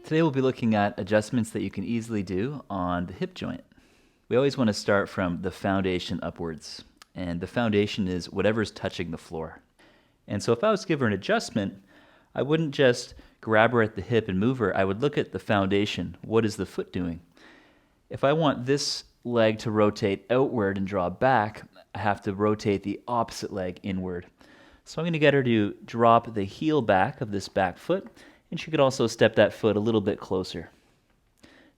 Today we'll be looking at adjustments that you can easily do on the hip joint. We always want to start from the foundation upwards, and the foundation is whatever's touching the floor. And so if I was to give her an adjustment, I wouldn't just grab her at the hip and move her, I would look at the foundation. What is the foot doing? If I want this leg to rotate outward and draw back, I have to rotate the opposite leg inward. So I'm going to get her to drop the heel back of this back foot, and she could also step that foot a little bit closer.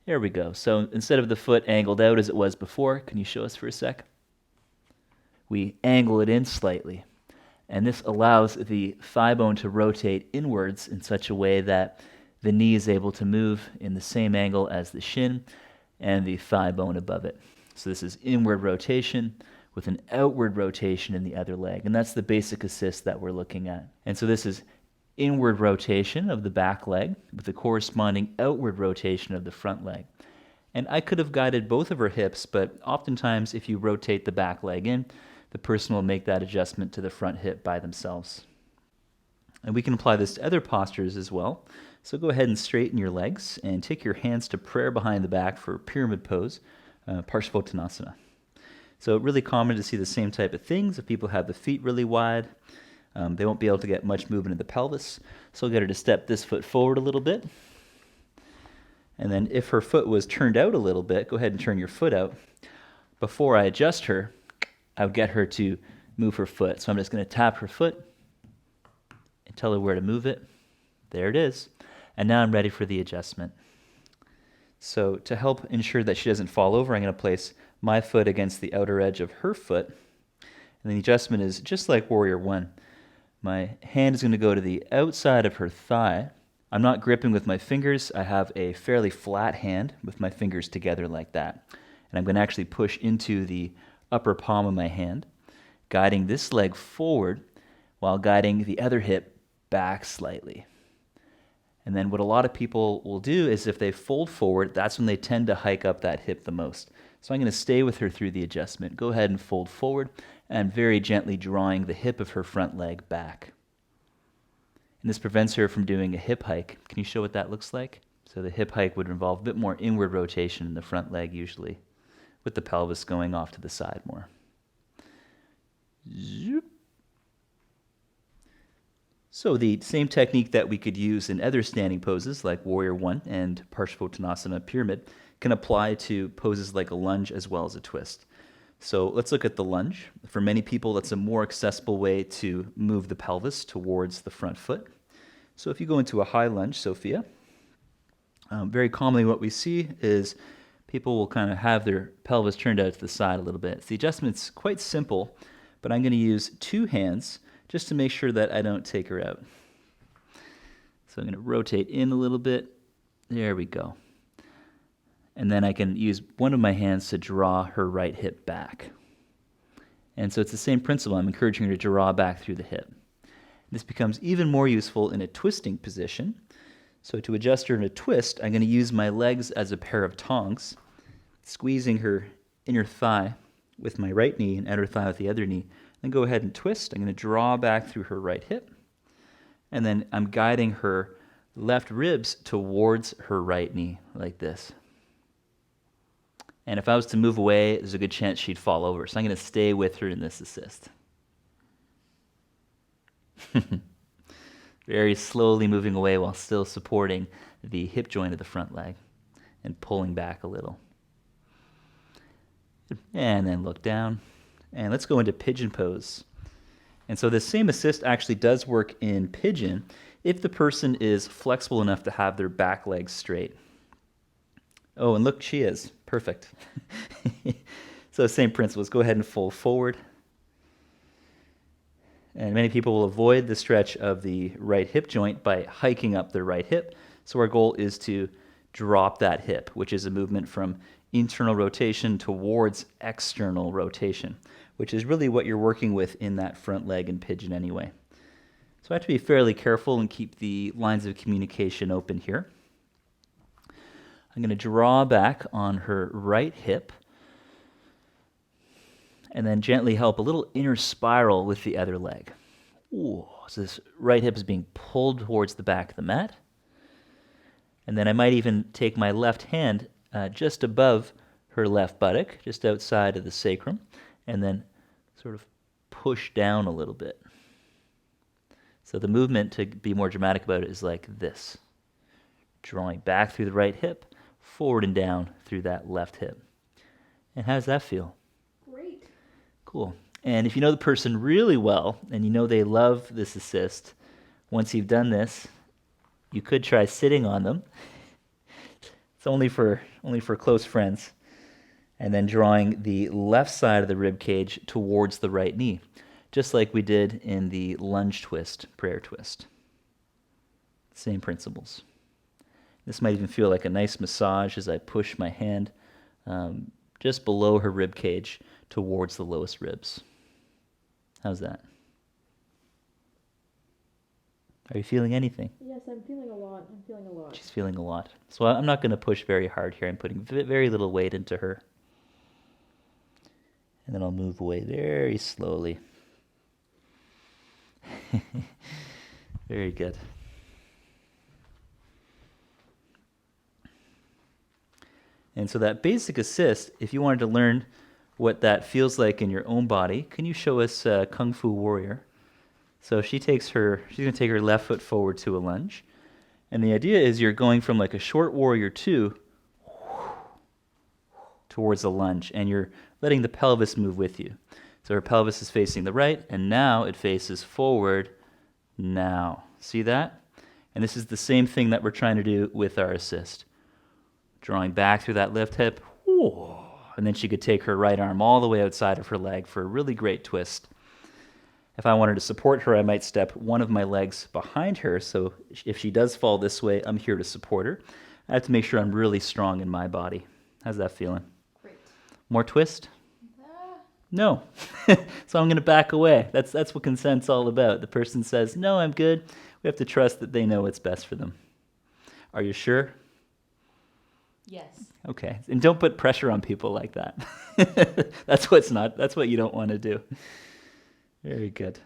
There we go. So instead of the foot angled out as it was before, can you show us for a sec? We angle it in slightly. And this allows the thigh bone to rotate inwards in such a way that the knee is able to move in the same angle as the shin and the thigh bone above it. So this is inward rotation with an outward rotation in the other leg. And that's the basic assist that we're looking at. And so this is inward rotation of the back leg with the corresponding outward rotation of the front leg. And I could have guided both of her hips, but oftentimes if you rotate the back leg in, the person will make that adjustment to the front hip by themselves. And we can apply this to other postures as well. So go ahead and straighten your legs and take your hands to prayer behind the back for pyramid pose, Parsvottanasana. So really common to see the same type of things. If people have the feet really wide, they won't be able to get much movement in the pelvis. So I'll get her to step this foot forward a little bit. And then if her foot was turned out a little bit, go ahead and turn your foot out. Before I adjust her, I would get her to move her foot. So I'm just going to tap her foot and tell her where to move it. There it is. And now I'm ready for the adjustment. So to help ensure that she doesn't fall over, I'm going to place my foot against the outer edge of her foot. And the adjustment is just like Warrior One. My hand is going to go to the outside of her thigh. I'm not gripping with my fingers. I have a fairly flat hand with my fingers together like that. And I'm going to actually push into the upper palm of my hand, guiding this leg forward while guiding the other hip back slightly. And then what a lot of people will do is if they fold forward, that's when they tend to hike up that hip the most. So I'm going to stay with her through the adjustment. Go ahead and fold forward and very gently drawing the hip of her front leg back. And this prevents her from doing a hip hike. Can you show what that looks like? So the hip hike would involve a bit more inward rotation in the front leg usually, with the pelvis going off to the side more. Zoop. So the same technique that we could use in other standing poses like Warrior One and Parsvottanasana Pyramid can apply to poses like a lunge as well as a twist. So let's look at the lunge. For many people, that's a more accessible way to move the pelvis towards the front foot. So if you go into a high lunge, Sophia, very commonly what we see is people will kind of have their pelvis turned out to the side a little bit. So the adjustment's quite simple, but I'm going to use two hands just to make sure that I don't take her out. So I'm going to rotate in a little bit. There we go. And then I can use one of my hands to draw her right hip back. And so it's the same principle. I'm encouraging her to draw back through the hip. This becomes even more useful in a twisting position. So to adjust her in a twist, I'm going to use my legs as a pair of tongs, squeezing her inner thigh with my right knee and outer thigh with the other knee. Then go ahead and twist. I'm going to draw back through her right hip. And then I'm guiding her left ribs towards her right knee like this. And if I was to move away, there's a good chance she'd fall over. So I'm going to stay with her in this assist. Very slowly moving away while still supporting the hip joint of the front leg and pulling back a little. And then look down. And let's go into pigeon pose. And so this same assist actually does work in pigeon if the person is flexible enough to have their back legs straight. Oh, and look, she is. Perfect. So same principles. Go ahead and fold forward. And many people will avoid the stretch of the right hip joint by hiking up their right hip. So our goal is to drop that hip, which is a movement from internal rotation towards external rotation, which is really what you're working with in that front leg in pigeon anyway. So I have to be fairly careful and keep the lines of communication open here. I'm going to draw back on her right hip and then gently help a little inner spiral with the other leg. Ooh, so this right hip is being pulled towards the back of the mat. And then I might even take my left hand just above her left buttock, just outside of the sacrum, and then sort of push down a little bit. So the movement, to be more dramatic about it, is like this. Drawing back through the right hip, forward and down through that left hip. And how does that feel? Great. Cool. And if you know the person really well, and you know they love this assist, once you've done this, you could try sitting on them. It's only for close friends. And then drawing the left side of the rib cage towards the right knee, just like we did in the lunge twist, prayer twist. Same principles. This might even feel like a nice massage as I push my hand just below her rib cage towards the lowest ribs. How's that? Are you feeling anything? Yes, I'm feeling a lot. She's feeling a lot. So I'm not going to push very hard here. I'm putting very little weight into her. And then I'll move away very slowly. Very good. And so that basic assist, if you wanted to learn what that feels like in your own body, can you show us Kung Fu Warrior? So she's going to take her left foot forward to a lunge. And the idea is you're going from like a short warrior 2 towards a lunge, and you're letting the pelvis move with you. So her pelvis is facing the right, and now it faces forward now. See that? And this is the same thing that we're trying to do with our assist. Drawing back through that left hip, and then she could take her right arm all the way outside of her leg for a really great twist. If I wanted to support her, I might step one of my legs behind her, so if she does fall this way, I'm here to support her. I have to make sure I'm really strong in my body. How's that feeling? Great. More twist? No. So I'm going to back away. That's what consent's all about. The person says, no, I'm good. We have to trust that they know what's best for them. Are you sure? Yes. Okay. And don't put pressure on people like that. That's what you don't want to do. Very good.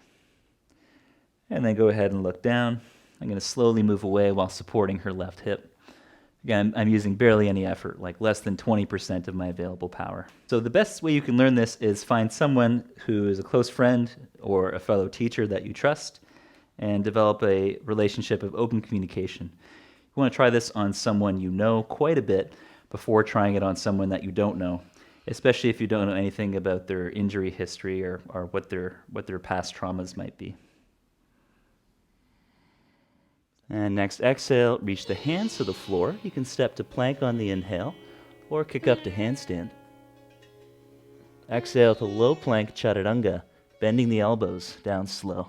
And then go ahead and look down. I'm going to slowly move away while supporting her left hip. Again, I'm using barely any effort, like less than 20% of my available power. So the best way you can learn this is find someone who is a close friend or a fellow teacher that you trust, and develop a relationship of open communication. You want to try this on someone you know quite a bit before trying it on someone that you don't know, especially if you don't know anything about their injury history or what their past traumas might be. And next exhale, reach the hands to the floor. You can step to plank on the inhale or kick up to handstand. Exhale to low plank chaturanga, bending the elbows down slow.